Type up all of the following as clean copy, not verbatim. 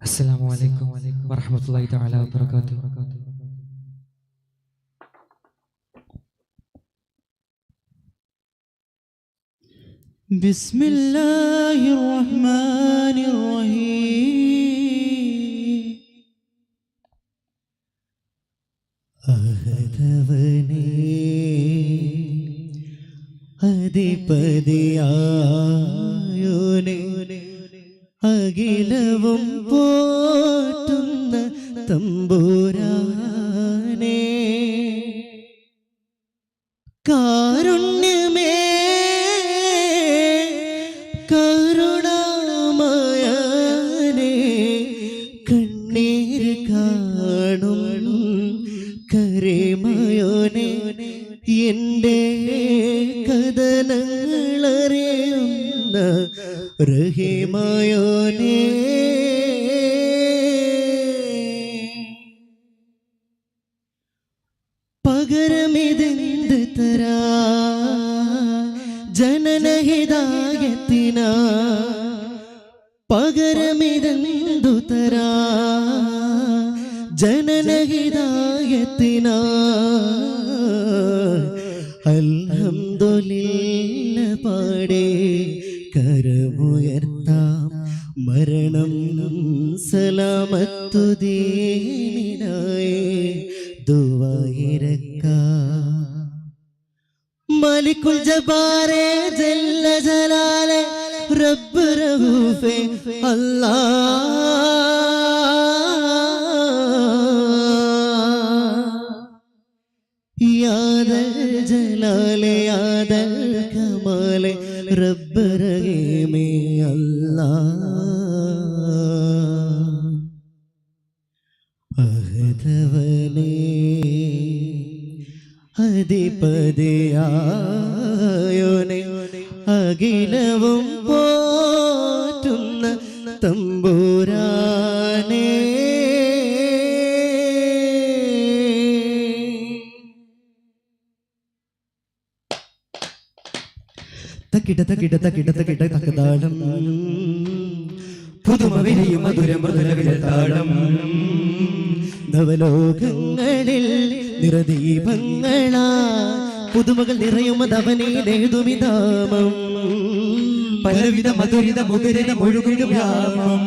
السلام عليكم ورحمة الله تعالى وبركاته. بسم الله الرحمن الرحيم. അഹദവനേ അധിപതിയായോനെ അഖിലവും പോറ്റുന്ന തമ്പുരാനേ, കാരുണ്യമേ കരുണാമയനേ, കണ്ണീർ കാണും കരമയോനെ, എൻ്റെ കഥനങ്ങളറിയുന്ന റഹീമയോനെ, പകരമിതെന്ത് തരാ ജനനഹിതായത്തിനാ, പകരമിതെന്തു തരാ ജനനഹിതായത്തിനാ. അൽഹംദുലില്ല പാടേ കരമുയർത്താം, മരണം സലാമത്തു ദീനിനായി ദുആയിരക്കാം. മലിക്കുൽ ജബ്ബാരേ ജല്ല ജലാലേ റബ്ബ് റഊഫേ അല്ലാഹ്, യാദൽ ജലാലേ യാദൽ കമാലേ റബ്ബ് റഹീമേ അല്ലാഹ്. അഹദവനേ അധിപതിയായോനെ അഖിലവും പോറ്റുന്ന തമ്പുരാനേ, തക്കിട തക്കിട തക്കിട തക്കിട തക്കതാളം, പുതുമ വിരിയും മധുര മൃദുലവിലത്താളം, നവലോകങ്ങളിൽ നിറദീപങ്ങളാ പുതുമകൾ നിറയുമതവനേതുമിതാമം, പലവിധ മധുരിത മുഖരിത മുഴുകിടും യാമം.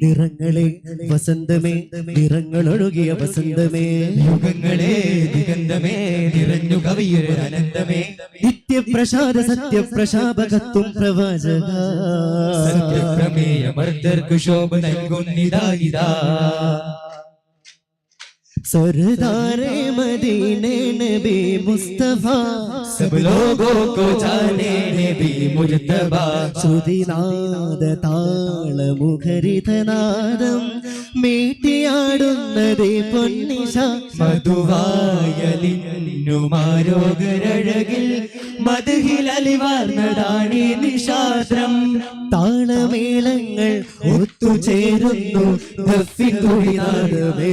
നിറങ്ങളെ വസന്തമേ നിറങ്ങളൊഴുകിയ വസന്തമേ, യുഗങ്ങളെ ദിഗന്ധമേ നിറഞ്ഞു കവിയൊരു അനന്തമേ, നിത്യപ്രസാദ സത്യപ്രശാപകത്വം പ്രവാചക, സത്യപ്രമേയമർദ്ദർക്ക് ശോഭ നൽകുന്നിതാ. सरदारे मदीने नबी मुस्तफा, सब लोगों को जाने नबी मुज्तबा. ശ്രുതിനാദ താളമുഖരിതനാദം മീട്ടിയാടുന്നതേ പൊന്നിശ, മധുവായലിന്നുമാരോഗരഴകിൽ മദ്ഹിൽ അലിവാർന്നതാണീ നിശാദ്രം. താളമേളങ്ങൾ ഒത്തുചേരുന്നു ദഫിൻതുടിനാദമേ,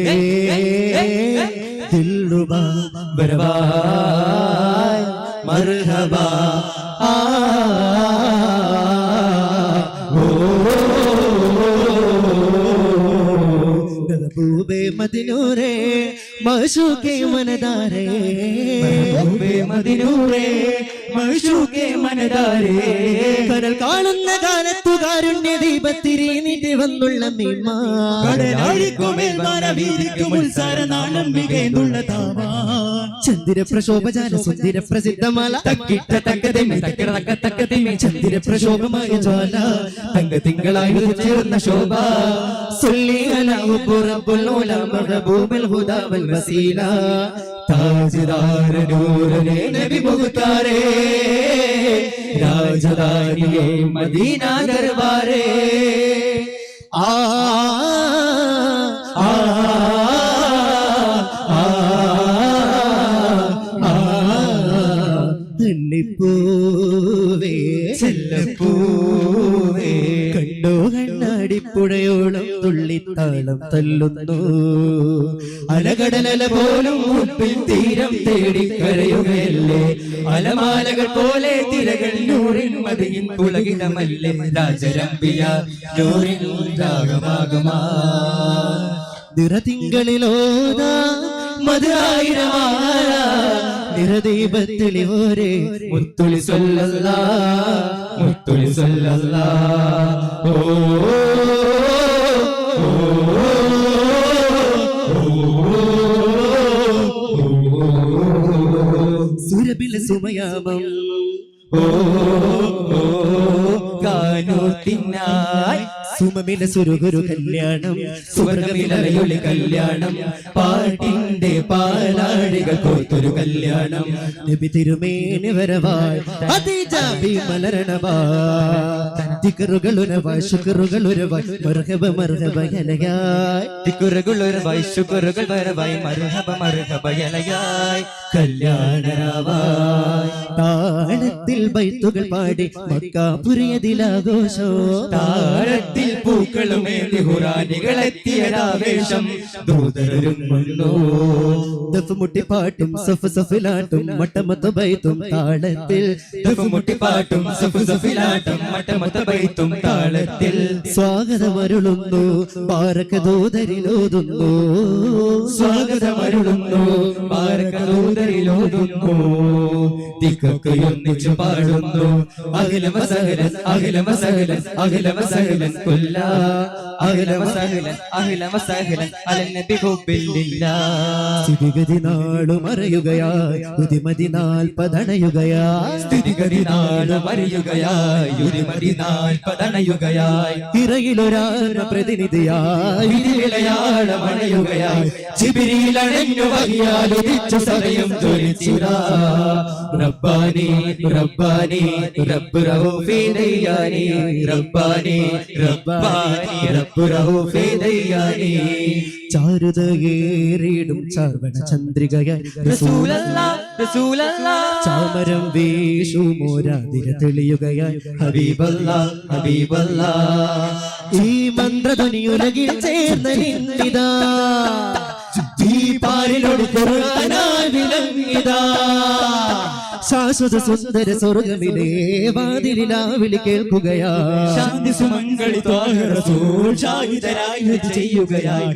ദിൽറുബാ ബർവായ് മർഹബാ ആ महबूबे मदनूरे मशूके मनदारे, महबूबे मदनूरे മഷൂക്കെ മനദാരേ, കടൽ കാണുന്ന കാലത്തു കാരുണ്യ ദീപത്തിരി നീട്ടി വന്നുള്ള മീമ, കടലാഴിക്കുമേൽമാനവീതിക്കും ഉത്സാര നാളം മികേന്നുള്ള താവാ. ചന്ദ്ര പ്രശോഭജാല സുന്ദര പ്രസിദ്ധമാല, തക്കിട്ട തക്കതിമി തക്കിട തക്ക തക്കതിമി ചന്ദ്ര പ്രശോഭമായ ജ്വാല, തങ്ക തിങ്കളായി ചേർന്ന ശോഭ. സല്ലി അലാ റബ്ബുൽ ഉല മഹബൂബുൽ ഹുദാ വൽ വസീല, താജ്ദാർ നൂറേ നബി മുഖ്താരേ, രാജധാനിയേ മദീന ദർബാരേ. ആ ആ പൂവേ ചെല്ലപ്പൂവേ, കണ്ടോ കണ്ണാ അങ്ങാടിപ്പുഴയോളം തുള്ളിത്താളം തല്ലുന്നു. അലകടലല പോലും ഉപ്പിൽ തീരം തേടി കരയുകയല്ലേ. അലമാലകൾ പോലെ തിരകൾ നൂറിൻ മതിയിൻ പുളകിടമല്ലേ. രാജരംബിയ നൂറിൻ രാഗമാകുമാ നിറതിങ്കളിലോതാ മധുരായിരമാല നിറദീപത്തെളിവോരെ മുത്തുളി സല്ലല്ലാ മുത്തുളി സല്ലല്ലാ. ഓ സുരബില സുമയാമം കാനൂത്തിനായി സുമമില സുരുഗുരു കല്യാണം സുവർഗമിലയൊളി കല്യാണം പാട്ടിന്റെ പാലാടികൾ കോർത്തൊരു കല്യാണം നബി തിരുമേനി വരവായി അതിജാബി മലരണവായി ദിക്റുകളുരവായി ശുക്റുകളുരവായി മർഹബ മർഹബ യലയായി ദിക്റുകളുരവായി ശുക്റുകൾ വരവായി മർഹബ മർഹബ യലയായി കല്യാണരാവായി താളത്തിൽ ബൈത്തുകൾ പാടി മക്കാപുരിയതിലാഘോഷോ താളത്തിൽ പൂക്കളുമേന്തി ഹുറാനികളെത്തിയതാവേശം ദൂതരൊരുങ്ങുന്നു ദഫ് മുട്ടിപ്പാട്ടും സഫ് സഫിലാട്ടും മട്ടമത്ത ബൈത്തും താളത്തിൽ ദഫ് മുട്ടിപ്പാട്ടും സഫ് സഫിലാട്ടും മട്ടമത്ത ബൈത്തും താളത്തിൽ സ്വാഗതമരുളുന്നു ബാരകദൂതരിലോതുന്നു സ്വാഗതമരുളുന്നു ബാരകദൂതരിലോതുന്നു ദിക്കൊക്കെ ഒന്നിച്ചു പാടുന്നു അഖില വസഹലൻ അഖില വസഹലൻ അഖില വസഹലൻ കുല്ലാ അഖില വസഹലൻ അഖില വസഹലൻ അലൻ നബി ഹുബ്ബില്ലാ. സ്ഥിതിഗതി നാളും അറിയുകയായി ഉദിമതി നാൽപ്പതണയുകയായി സ്ഥിതിഗതി നാളും അറിയുകയായി ഉദിമതി നാൽപ്പതണയുകയായി ഇറയിലൊരാത്മ പ്രതിനിധിയായി വിധിവിളയാളമണയുകയായി ജിബ്രീൽ അണഞ്ഞു വഹിയാൽ ഉദിച്ചു സദയം ജ്വലിച്ചിരാ റബ്ബാനി റബ്ബാനി റബ്ബ് റഊഫി ദയ്യാനി റബ്ബാനി റബ്ബാനി റബ്ബ് റഊഫി ദയ്യാനി ചാരുതയേറിടും ചാർവണ ചന്ദ്രികയായി റസൂലല്ലാഹ് റസൂലല്ലാഹ് ചാമരം വീശുമോരാതിര തെളിയുകയായി ഹബീബല്ലാഹ് ഹബീബല്ലാഹ് ഈ മന്ത്രധ്വനിയുലകിൽ ചേർന്ന നിന്നിതാ ഈ പാരിലൊടു ഖുർആനായി വിളങ്ങിതാ ശാശ്വത സുന്ദര സ്വർഗമിലെ വാതിലിലാവിളി കേൾക്കുകയാ ശാന്തി സുമംഗളി ത്വാഹ റസൂൽ ഷാഹിദരായി ഹജ്ജ് ചെയ്യുകയായി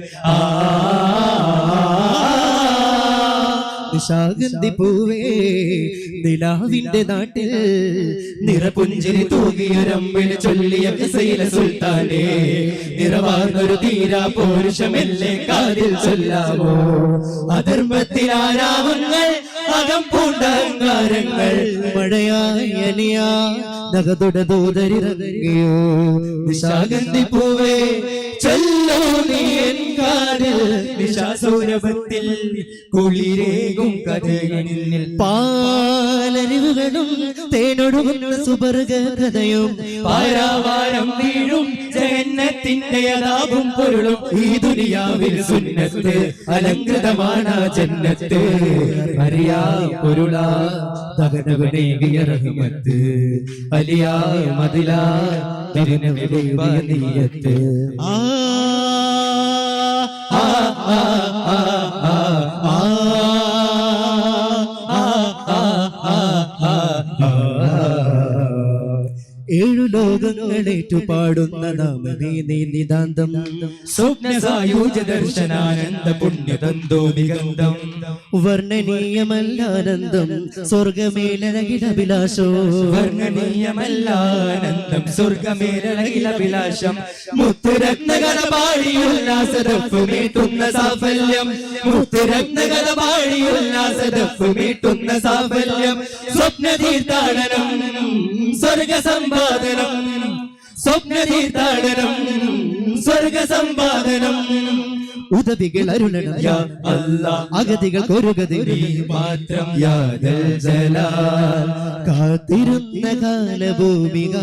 നിശാഗന്ധി പൂവേ നിലാവിന്റെ നാട്ടിൽ നിറപുഞ്ചിരി തൂകിയൊരമ്പിളി ചൊല്ലിയ ഖസയില സുൽത്താനേ നിറവാർന്നൊരു തീരാ പോരുഷമെല്ലേ കാതിൽ ചൊല്ലാമോ അധർമ്മത്തിൽ ആരാമങ്ങൾ അകം പൂണ്ട അഹങ്കാരങ്ങൾ മഴയായി അലിയാ നഗതുട ദൂതരിറങ്ങിയോ നിശാഗന്ധി പൂവേ ചൊല്ലോ നീ എൻ കാതിൽ നിശാസൗരഭത്തിൽ കുളിരേകും കഥകളിൽ പാലരിവുകളും തേനൊടുകുന്ന സുബർഗ കഥയും പാരാവാരം വീഴും ജന്നത്തിന്റെ അതാപും പൊരുളും ഈ ദുനിയാവിൽ സുന്നത്ത് അലങ്കൃതമാണ് ജന്നത്ത് അറിയാ പൊരുളാ തകനവനേകിയ റഹ്മത്ത് അലിയാ മദിലാ തിരുനബിയുടെ നിയത്ത് ആ ആ ആ ആ ആ ഏഴു ലോകങ്ങളേറ്റു പാടുന്ന നാമമേ നീ നിതാന്തം സ്വപ്നസായൂജ ദർശനാനന്ദ പുണ്യതന്തോ നിഗന്ധം വർണ്ണനീയമല്ലാനന്ദം സ്വർഗമേലകിലഭിലാഷോ വർണ്ണനീയമല്ലാനന്ദം സ്വർഗമേലകിലഭിലാഷം മുത്തുരത്നകഥ പാടിയുല്ലാസദഫുമീട്ടുന്ന സാഫല്യം മുത്തുരത്നകഥ പാടിയുല്ലാസദഫുമീട്ടുന്ന സാഫല്യം സ്വപ്നതീർത്ഥാടനം സ്വർഗ സമ്പാദനം സ്വപ്നതീർത്ഥാടനം സ്വർഗ സമ്പാദനം ഉദവികൾ അരുളണം യാ അല്ലാഹ് അഗതികൾ കൊരുകതി മാത്രം യാ ദൽ ജലാൽ കാത്തിരുന്ന കാലഭൂമിക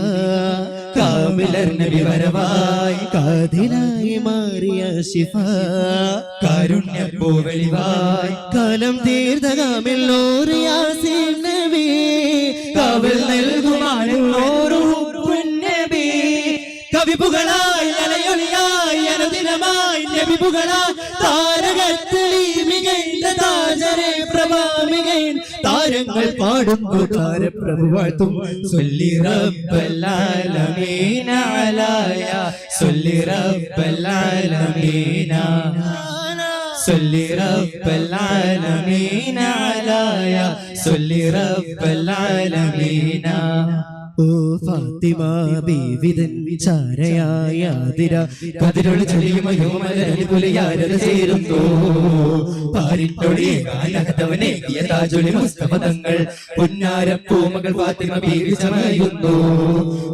കാമിലർ നബി വരവായി കാതിലായി മാറിയ ശിഫ കാരുണ്യ പൂവെളിവായി കാലം തീർത്ത കാമിൽ നൂർ യാസീൻ നബി കാവൽ നൽകുമാനോരു നബി കവിപുകളായി പുകള താരകത്തളി മികൈന്ത താജരെ പ്രഭാമികൈൻ താരങ്ങൾ പാടുന്നു താരപ്രഭു വാഴ്ത്തും സൊല്ലി റബ്ബൽ ആലമീന അലായ സൊല്ലി റബ്ബൽ ആലമീന സൊല്ലി റബ്ബൽ ആലമീന അലായ സൊല്ലി റബ്ബൽ ആലമീന ഓ ഫാത്തിമ ബീവിതൻ ചാരയായ അതിര കതിരൊളി ചൊളിയുമയോ മലരലി പുലിയാരത് ചേരുന്നു പാരിട്ടൊളിയെ കാലകത്തവനെ താജൊളി മുസ്തഫതങ്ങൾ പുന്നാരപ്പൂമകൾ ഫാത്തിമ ബീവി ചമയുന്നു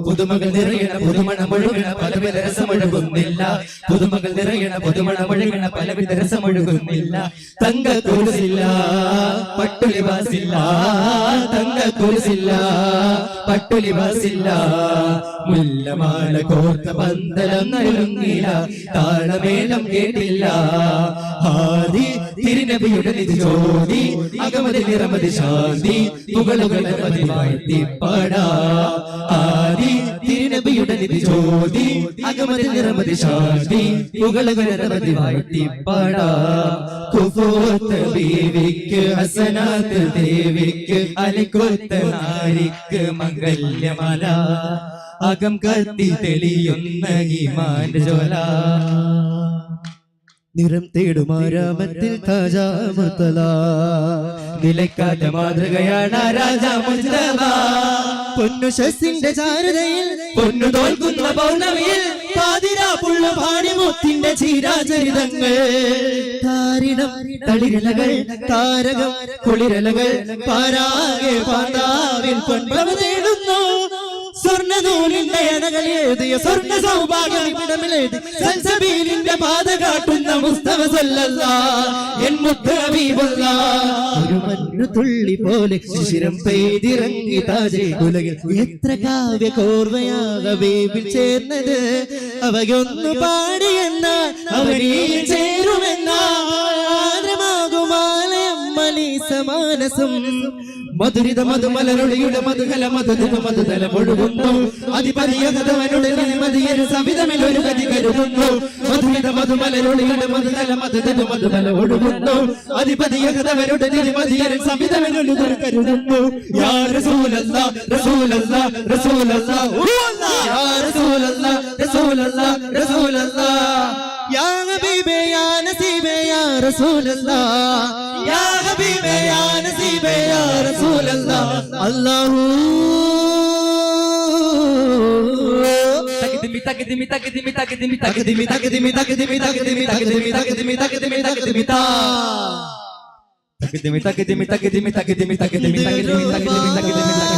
പുതുമകൾ നിറയണ പുതുമണം ഒഴുകണ പലവിധ രസമൊഴുകുന്നില്ല പുതുമകൾ നിറയണ പുതുമണം ഒഴുകണ പലവിധ രസമൊഴുകുന്നില്ല തങ്ക കുരിശില്ല പട്ടുലിവാസില്ല തങ്ക കുരിശില്ല പട്ടുലി ില്ല മുല്ലമാല കോർത്ത പന്തലം നൽകില്ല താളമേളം കേട്ടില്ല ആദി തിരുനബിയുടെ നിധി ജ്യോതി അകമതി നിറമതി ശാന്തി പുകളുകൾ വാഴ്ത്തി പാടാ ആദി തിരുനബിയുടെ നിധി ജ്യോതി അകമതി നിറമതി ശാന്തി പുകളുകൾ വാഴ്ത്തി പാടാ കുഫൂത്ത് ബീവിക്ക് ഹസനാത്ത് ദേവിക്ക് അലിക്കൊത്ത നാരിക്ക് മംഗല്യമാല അകം കത്തി തെളിയുന്ന ഈമാന്റെ ജ്വല നിറം തേടുമാരാമത്തിൽ താജാമുത്തല നിലക്കാത്ത മാതൃകയാണ് രാജാ മുസ്തഫ പൊന്നു ശസിന്റെ ചാരുതയിൽ പൊന്നു തോൽക്കുന്ന പൗർണമിയിൽ പാതിരാ പുള്ള പാടിമുത്തിന്റെ ചീരാചരിതങ്ങൾ താരിണം തളിരലകൾ താരകം കുളിരലകൾ പാരാകെ പാതാവിൽ പൊൻപവ തേടുന്നു സ്വർണ്ണ നൂലിന്റെ അണകൾ എഴുതിയ സ്വർണ്ണ സൗഭാഗ്യമിടമിലെഴുതി സൽസബീലിന്റെ പാത കാട്ടുന്ന മുസ്തഫ സല്ലല്ലാഹ് എൻ മുത്ത് ഹബീബുല്ലാഹ് ഒരു മഞ്ഞു തുള്ളി പോലെ ശിശിരം പെയ്തിറങ്ങി താജെ ഉലകിൽ എത്ര കാവ്യ കോർവയാക വേവിൽ ചേർന്നത് അവയൊന്നു പാടിയെന്നാൽ അവരിൽ ചേരുമെന്നാകുമാലയം മലീസമാനസം മധുരിത മധുമലരൊളിയുടെ മധുകല മധുതല ഒഴുകുന്നു അതിപതിയകതവനുടെ മതിയൊരു സവിധമിൽ ഒരു ഗതി കരുതുന്നു മധുരിത മധുമലരൊളിയുടെ മധുകല മധുതല ഒഴുകുന്നു അതിപതിയകതവനുടെ മതിയൊരു സവിധമിൽ ഒരു കരുതുന്നു യാ റസൂലല്ലാഹ് റസൂലല്ലാഹ് റസൂലല്ലാഹ് യാ റസൂലല്ലാഹ് റസൂലല്ലാഹ് റസൂലല്ലാഹ് യാ ഹബീബേ യാ നസീബേ യാ റസൂലല്ലാഹ് യാ ഹബീബേ യാ നസീബേ യാ റസൂലല്ലാഹ് അല്ലാഹു തഖദിമി തഖദിമി തഖദിമി തഖദിമി തഖദിമി തഖദിമി തഖദിമി തഖദിമി തഖദിമി തഖദിമി തഖദിമി തഖദിമി താ തഖദിമി തഖദിമി തഖദിമി തഖദിമി തഖദിമി തഖദിമി തഖദിമി തഖദിമി